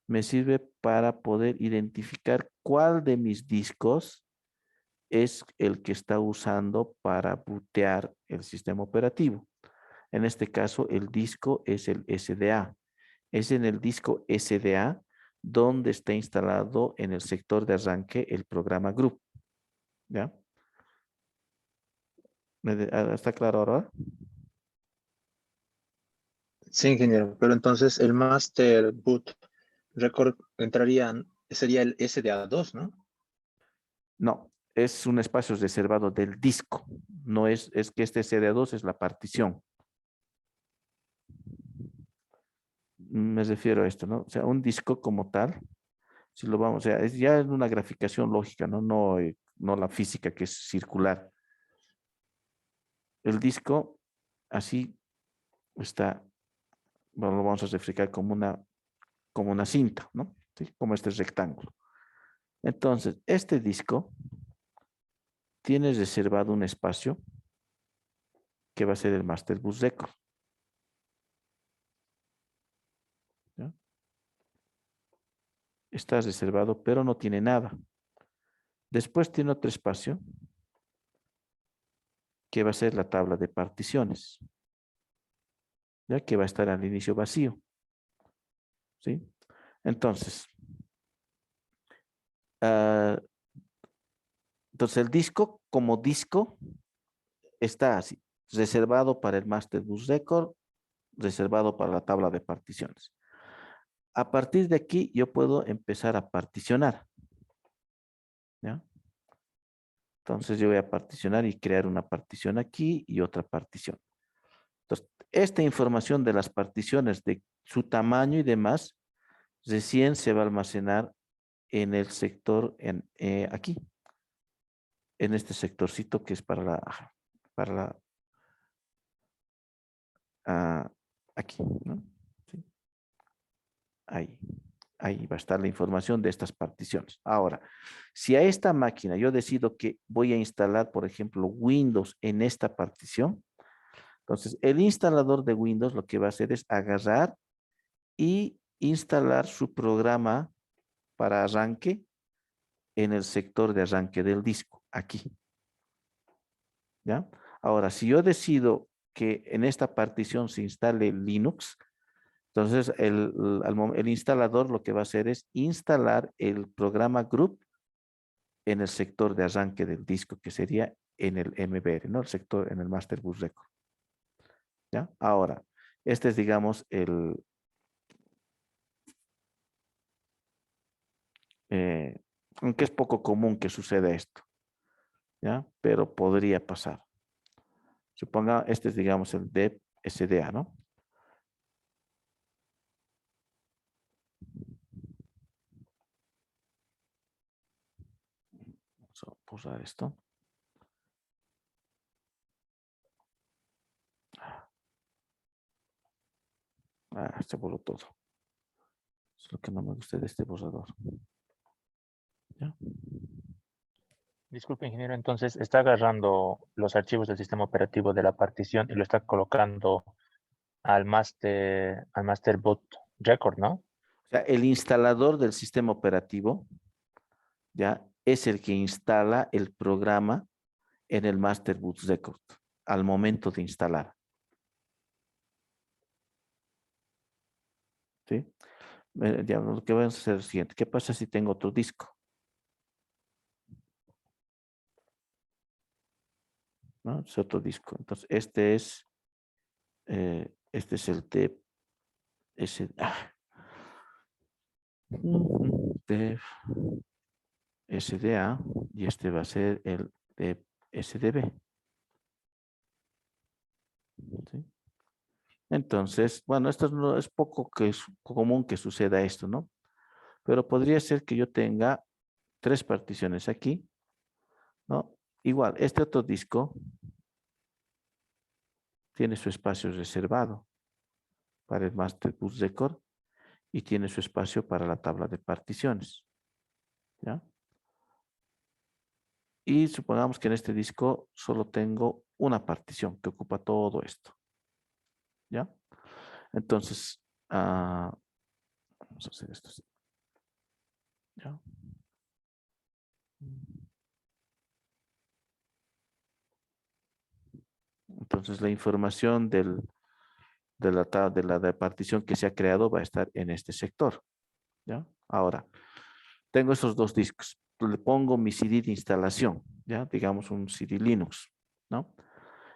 Me sirve para poder identificar cuál de mis discos es el que está usando para bootear el sistema operativo. En este caso, el disco es el SDA. Es en el disco SDA donde está instalado en el sector de arranque el programa Group. ¿Ya? ¿Está claro ahora? Sí, ingeniero, pero entonces el master boot record sería el SDA2, ¿no? No, es un espacio reservado del disco. No es que este SDA2 es la partición. Me refiero a esto, ¿no? O sea, un disco como tal, si lo vamos, o sea, es ya una graficación lógica, ¿no? No la física que es circular. El disco así está, bueno, lo vamos a reflejar como una cinta, ¿no? ¿Sí? Como este rectángulo. Entonces, este disco tiene reservado un espacio que va a ser el Master Bus Record. ¿Ya? Está reservado, pero no tiene nada. Después tiene otro espacio que va a ser la tabla de particiones, ya que va a estar al inicio vacío. ¿Sí? Entonces, uh, entonces el disco como disco está así, reservado para el Master Bus Record, reservado para la tabla de particiones. A partir de aquí yo puedo empezar a particionar. ¿Ya? Entonces yo voy a particionar y crear una partición aquí y otra partición. Entonces, esta información de las particiones, de su tamaño y demás, recién se va a almacenar en el sector, aquí, en este sectorcito que es aquí, ¿no? ¿Sí? Ahí va a estar la información de estas particiones. Ahora, si a esta máquina yo decido que voy a instalar, por ejemplo, Windows en esta partición, entonces el instalador de Windows lo que va a hacer es agarrar y instalar su programa para arranque en el sector de arranque del disco, aquí. ¿Ya? Ahora, si yo decido que en esta partición se instale Linux, entonces el instalador lo que va a hacer es instalar el programa group en el sector de arranque del disco, que sería en el MBR, ¿no? El sector en el Master Bus Record. ¿Ya? Ahora, este es, digamos, aunque es poco común que suceda esto, ¿ya? Pero podría pasar. Suponga, este es, digamos, el dev SDA, ¿no? Vamos a pausar esto. Se borró todo. Es lo que no me gusta de este borrador. ¿Ya? Disculpe, ingeniero, entonces está agarrando los archivos del sistema operativo de la partición y lo está colocando al master boot record, ¿no? O sea, el instalador del sistema operativo, ¿ya? Es el que instala el programa en el Master Boot Record al momento de instalar. ¿Sí? Ya, lo que vamos a hacer es lo siguiente. ¿Qué pasa si tengo otro disco? ¿No? Es otro disco. Entonces, este es el dev dev SDA y este va a ser el dev SDB. ¿Sí? Entonces, bueno, esto no es poco común que suceda esto, ¿no? Pero podría ser que yo tenga 3 particiones aquí, ¿no? Igual, este otro disco tiene su espacio reservado para el Master Bus Record y tiene su espacio para la tabla de particiones, ¿ya? Y supongamos que en este disco solo tengo una partición que ocupa todo esto, ¿ya? Entonces, vamos a hacer esto así, ¿ya? Entonces, la información de la partición que se ha creado va a estar en este sector, ¿ya? Ahora, tengo estos 2 discos. Le pongo mi CD de instalación, ¿ya? Digamos un CD Linux, ¿no?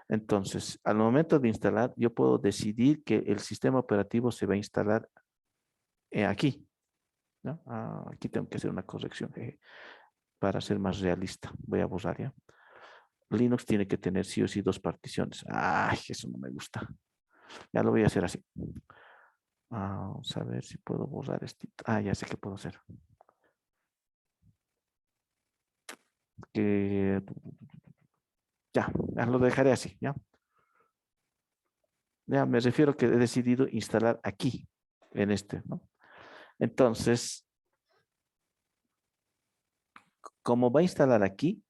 Entonces, al momento de instalar, yo puedo decidir que el sistema operativo se va a instalar aquí, ¿no? Aquí tengo que hacer una corrección para ser más realista. Voy a borrar, ¿ya? Linux tiene que tener sí o sí 2 particiones. Ay, eso no me gusta. Ya lo voy a hacer así. Vamos a ver si puedo borrar esto. Ya sé qué puedo hacer. Ya lo dejaré así, ¿ya? Ya me refiero que he decidido instalar aquí, en este, ¿no? Entonces, como va a instalar aquí,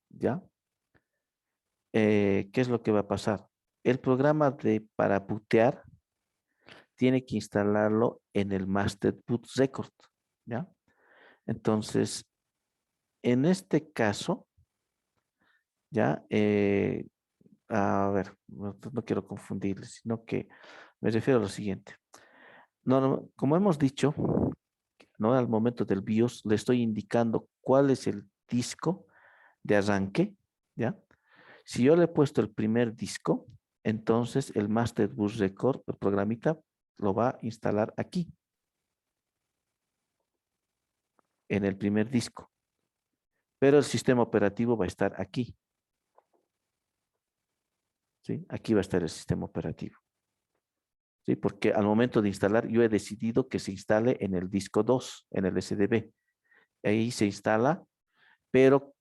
¿ya? ¿Qué es lo que va a pasar? El programa para bootear tiene que instalarlo en el Master Boot Record, ¿ya? Entonces, en este caso, ¿ya? A ver, no quiero confundirles, sino que me refiero a lo siguiente. No, como hemos dicho, ¿no? Al momento del BIOS le estoy indicando cuál es el disco de arranque, ¿ya? Si yo le he puesto el primer disco, entonces el Master Bus Record, el programita, lo va a instalar aquí, en el primer disco. Pero el sistema operativo va a estar aquí. ¿Sí? Aquí va a estar el sistema operativo. ¿Sí? Porque al momento de instalar, yo he decidido que se instale en el disco 2, en el SDB. ahí se instala, pero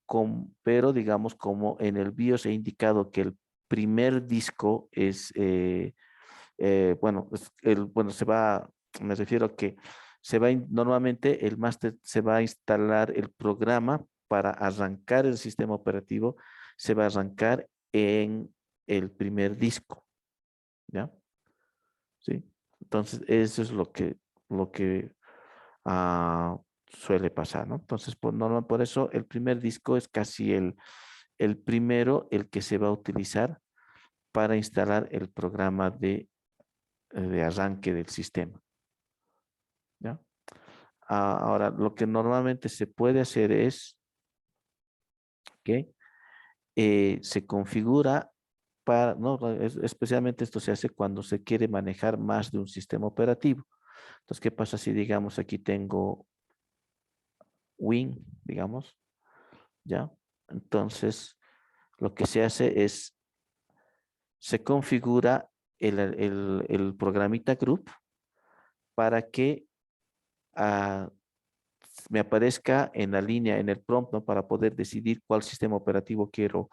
digamos como en el BIOS he indicado que el primer disco es, bueno, me refiero a que normalmente el máster se va a instalar el programa para arrancar el sistema operativo, se va a arrancar en el primer disco, ¿ya? ¿Sí? Entonces, eso es lo que suele pasar, ¿no? Entonces, por eso el primer disco es casi el primero, el que se va a utilizar para instalar el programa de arranque del sistema, ¿ya? Ahora, lo que normalmente se puede hacer es que se configura ¿no? Especialmente esto se hace cuando se quiere manejar más de un sistema operativo. Entonces, ¿qué pasa si, digamos, aquí tengo Win, digamos, ¿ya? Entonces, lo que se hace es, se configura el programita group para que ah, me aparezca en la línea, en el prompt, ¿no? Para poder decidir cuál sistema operativo quiero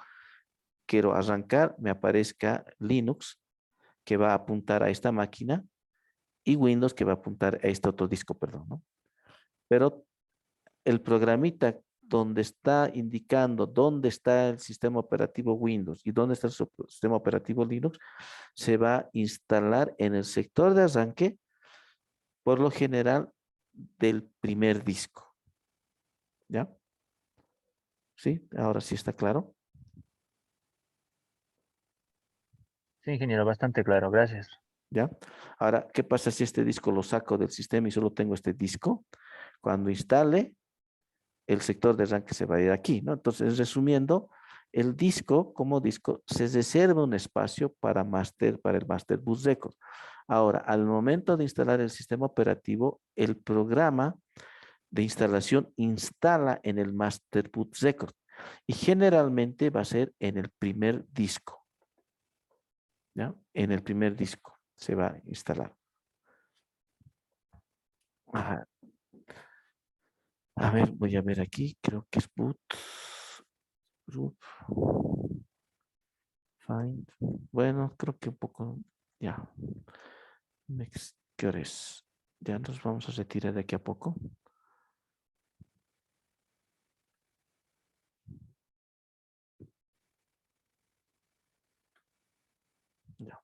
arrancar, me aparezca Linux, que va a apuntar a esta máquina, y Windows, que va a apuntar a este otro disco, perdón, ¿no? Pero el programita donde está indicando dónde está el sistema operativo Windows y dónde está el sistema operativo Linux, se va a instalar en el sector de arranque, por lo general, del primer disco. ¿Ya? ¿Sí? Ahora sí está claro. Sí, ingeniero, bastante claro, gracias. ¿Ya? Ahora, ¿qué pasa si este disco lo saco del sistema y solo tengo este disco? Cuando instale, el sector de arranque se va a ir aquí, ¿no? Entonces, resumiendo, el disco, como disco, se reserva un espacio para el Master Bus Record. Ahora, al momento de instalar el sistema operativo, el programa de instalación instala en el Master Boot Record y generalmente va a ser en el primer disco, ¿ya? En el primer disco se va a instalar. Ajá. A ver, voy a ver aquí, creo que es boot, group, find. Bueno, creo que un poco, ya. Next, ¿qué hora es? Ya nos vamos a retirar de aquí a poco. Ya.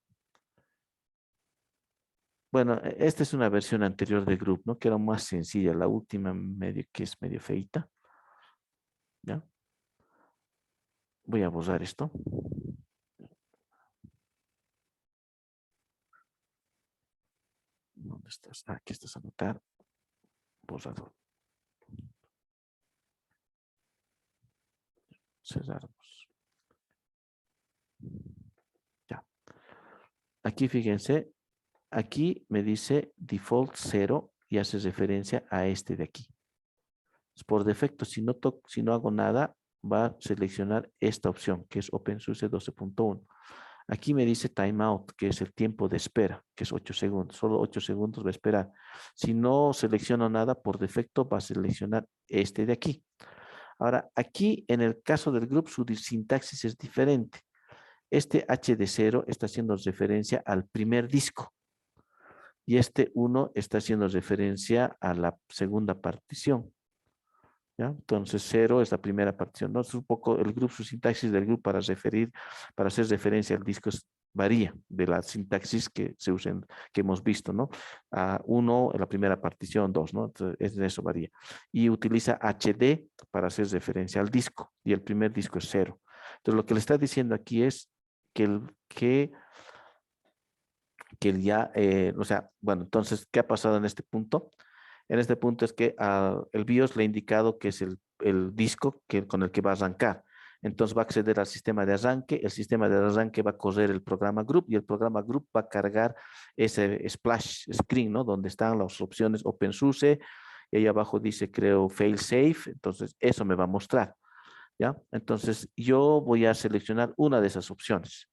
Bueno, esta es una versión anterior de Group, ¿no? Que era más sencilla. La última medio que es medio feita. ¿Ya? Voy a borrar esto. ¿Dónde estás? Aquí estás, anotar. Borrador. Cerramos. Ya. Aquí fíjense. Aquí me dice default 0 y hace referencia a este de aquí. Por defecto, si no hago nada, va a seleccionar esta opción, que es OpenSUSE 12.1. Aquí me dice timeout, que es el tiempo de espera, que es 8 segundos. Solo 8 segundos va a esperar. Si no selecciono nada, por defecto va a seleccionar este de aquí. Ahora, aquí en el caso del group, su sintaxis es diferente. Este HD0 está haciendo referencia al primer disco. Y este 1 está haciendo referencia a la segunda partición. ¿Ya? Entonces, 0 es la primera partición, ¿no? Es un poco el grupo, su sintaxis del grupo para hacer referencia al disco varía de la sintaxis que se usen, que hemos visto, ¿no? A 1 en la primera partición, 2, ¿no? Entonces, eso varía. Y utiliza HD para hacer referencia al disco, y el primer disco es 0. Entonces, lo que le está diciendo aquí es que ya, o sea, bueno, entonces, ¿qué ha pasado en este punto? En este punto es que el BIOS le ha indicado que es el disco con el que va a arrancar. Entonces va a acceder al sistema de arranque, el sistema de arranque va a correr el programa group y el programa group va a cargar ese splash screen, ¿no? Donde están las opciones OpenSUSE y ahí abajo dice, creo, failsafe. Entonces eso me va a mostrar, ¿ya? Entonces yo voy a seleccionar una de esas opciones,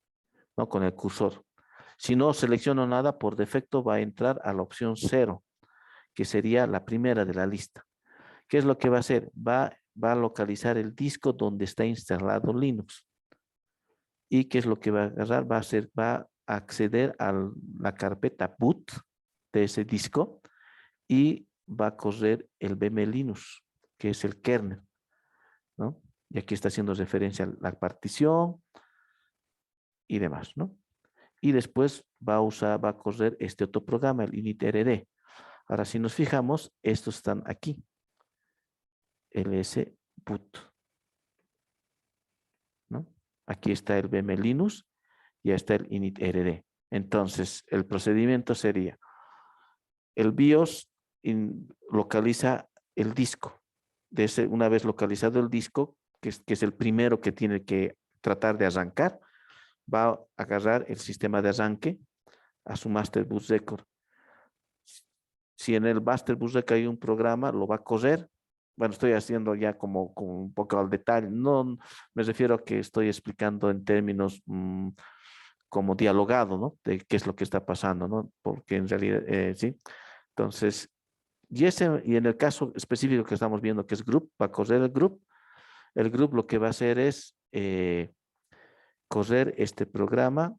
¿no? Con el cursor. Si no selecciono nada, por defecto va a entrar a la opción 0, que sería la primera de la lista. ¿Qué es lo que va a hacer? Va a localizar el disco donde está instalado Linux. ¿Y qué es lo que va a agarrar? Va a acceder a la carpeta boot de ese disco y va a correr el VM Linux, que es el kernel, ¿no? Y aquí está haciendo referencia a la partición y demás, ¿no? Y después va a correr este otro programa, el initrd. Ahora, si nos fijamos, estos están aquí, ls boot, ¿no? Aquí está el VM Linux y está el initrd. Entonces, el procedimiento sería, el BIOS localiza el disco. Una vez localizado el disco, que es el primero que tiene que tratar de arrancar, va a agarrar el sistema de arranque a su Master Bus Record. Si en el Master Bus Record hay un programa, lo va a correr. Bueno, estoy haciendo ya como un poco al detalle. No me refiero a que estoy explicando en términos como dialogado, ¿no? De qué es lo que está pasando, ¿no? Porque en realidad, sí. Entonces, y en el caso específico que estamos viendo, que es group, va a correr el group lo que va a hacer es correr este programa.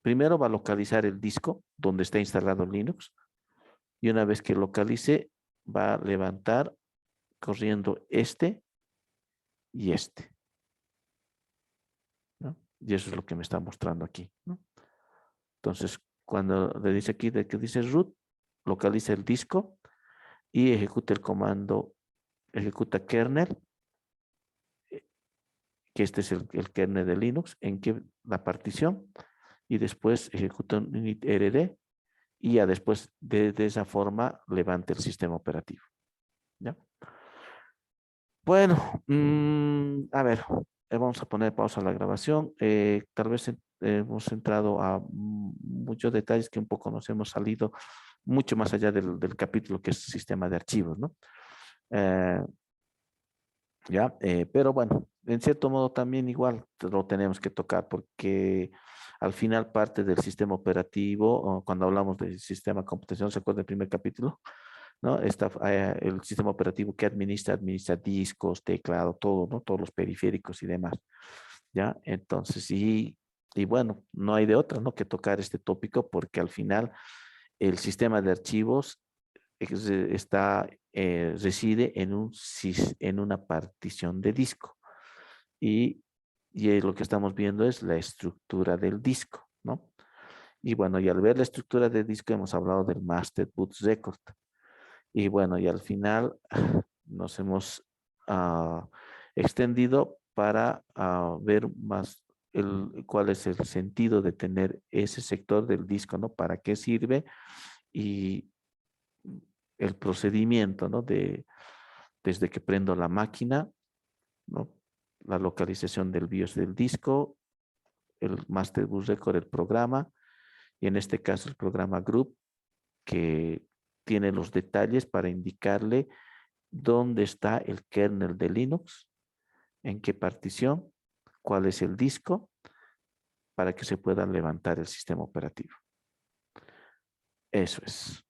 Primero va a localizar el disco donde está instalado Linux y una vez que localice va a levantar corriendo este y este, ¿no? Y eso es lo que me está mostrando aquí, ¿no? Entonces, cuando le dice aquí de que dice root, localiza el disco y ejecuta el comando, ejecuta kernel, que este es el kernel de Linux, en que la partición, y después ejecuta un initrd y ya después de esa forma levanta el sistema operativo. ¿Ya? Bueno, a ver, vamos a poner pausa a la grabación. Tal vez hemos entrado a muchos detalles que un poco nos hemos salido mucho más allá del capítulo que es sistema de archivos, ¿no? Ya, pero bueno, en cierto modo también igual lo tenemos que tocar porque al final parte del sistema operativo, o cuando hablamos del sistema computacional, ¿se acuerda del primer capítulo? ¿No? Está el sistema operativo que administra discos, teclado, todo, ¿no? Todos los periféricos y demás, ¿ya? Entonces, y bueno, no hay de otra, ¿no? Que tocar este tópico porque al final el sistema de archivos reside en una partición de disco y lo que estamos viendo es la estructura del disco, ¿no? Y bueno, y al ver la estructura del disco hemos hablado del Master Boot Record. Y bueno, y al final nos hemos extendido para ver más cuál es el sentido de tener ese sector del disco, ¿no? ¿Para qué sirve? Y el procedimiento, ¿no? Desde que prendo la máquina, ¿no? La localización del BIOS del disco, el Master Bus Record, el programa, y en este caso el programa Group, que tiene los detalles para indicarle dónde está el kernel de Linux, en qué partición, cuál es el disco, para que se pueda levantar el sistema operativo. Eso es.